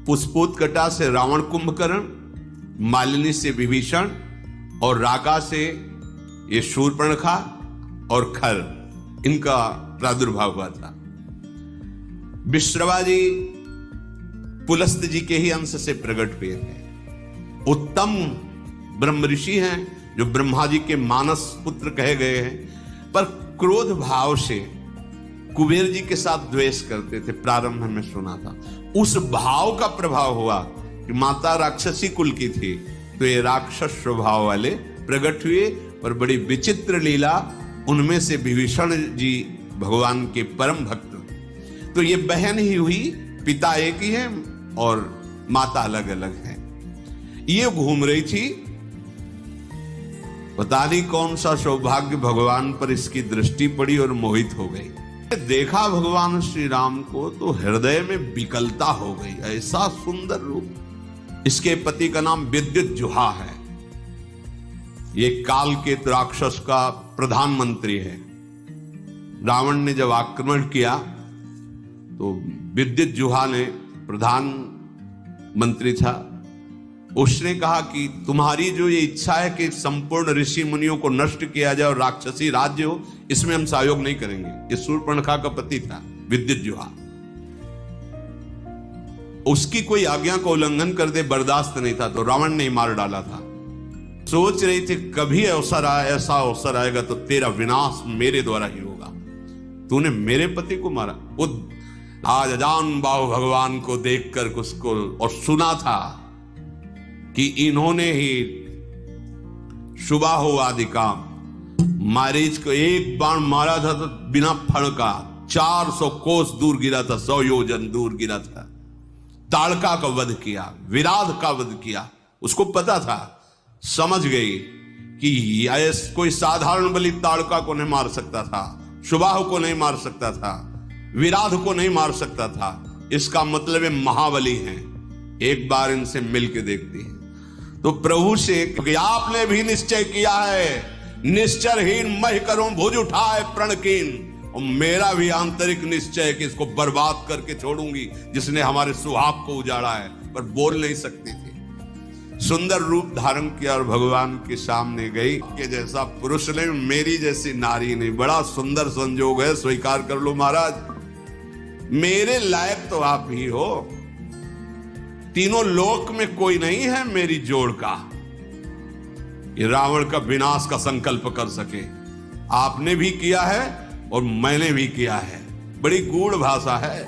पुष्पोत्कटा से रावण कुंभकर्ण, मालिनी से विभीषण और राका से ये शूर्पणखा और खर, इनका प्रादुर्भाव हुआ था। विश्रवा जी पुलस्त जी के ही अंश से प्रकट हुए थे। उत्तम ब्रह्म ऋषि हैं जो ब्रह्मा जी के मानस पुत्र कहे गए हैं, पर क्रोध भाव से कुबेर जी के साथ द्वेष करते थे। प्रारंभ में सुना था, उस भाव का प्रभाव हुआ कि माता राक्षसी कुल की थी, तो ये राक्षस स्वभाव वाले प्रकट हुए। और बड़ी विचित्र लीला, उनमें से विभीषण जी भगवान के परम भक्त, तो ये बहन ही हुई, पिता एक ही है और माता अलग अलग है। ये घूम रही थी, पता नहीं कौन सा सौभाग्य भगवान पर इसकी दृष्टि पड़ी और मोहित हो गई। देखा भगवान श्री राम को तो हृदय में विकलता हो गई, ऐसा सुंदर रूप। इसके पति का नाम विद्युज्जुहा है, ये काल के राक्षस का प्रधानमंत्री है। रावण ने जब आक्रमण किया तो विद्युज्जुहा ने, प्रधानमंत्री था, उसने कहा कि तुम्हारी जो ये इच्छा है कि संपूर्ण ऋषि मुनियों को नष्ट किया जाए और राक्षसी राज्य हो, इसमें हम सहयोग नहीं करेंगे। ये शूर्पणखा का पति था विद्युज्जुहा, उसकी कोई आज्ञा को उल्लंघन कर दे बर्दाश्त नहीं था, तो रावण ने मार डाला था। सोच रही थी कभी ऐसा अवसर आएगा तो तेरा विनाश मेरे द्वारा ही होगा, तूने मेरे पति को मारा। वो आज अजान बाहु भगवान को देखकर उसको और सुना था कि इन्होंने ही शुभाहो आदि काम, मारीच को एक बाण मारा था तो बिना फण का 400 कोस दूर गिरा था, 100 योजन दूर गिरा था। ताड़का का वध किया, विराध का वध किया। उसको पता था, समझ गई कि कोई साधारण बलि ताड़का को नहीं मार सकता था, शुभाहो को नहीं मार सकता था, विराध को नहीं मार सकता था। इसका मतलब है महाबली हैं, एक बार इनसे मिलके देखती है। तो प्रभु से, क्योंकि आपने भी निश्चय किया है, निश्चरहीन मह करूं भुज उठाए प्रणकीन, और मेरा भी आंतरिक निश्चय है कि इसको बर्बाद करके छोड़ूंगी, जिसने हमारे सुहाग को उजाड़ा है। पर बोल नहीं सकती थी। सुंदर रूप धारण किया और भगवान के सामने गई कि जैसा पुरुष नहीं, मेरी जैसी नारी नहीं। बड़ा सुंदर संजोग है, स्वीकार कर लो महाराज, मेरे लायक तो आप ही हो, तीनों लोक में कोई नहीं है मेरी जोड़ का, ये रावण का विनाश का संकल्प कर सके। आपने भी किया है और मैंने भी किया है। बड़ी गूढ़ भाषा है।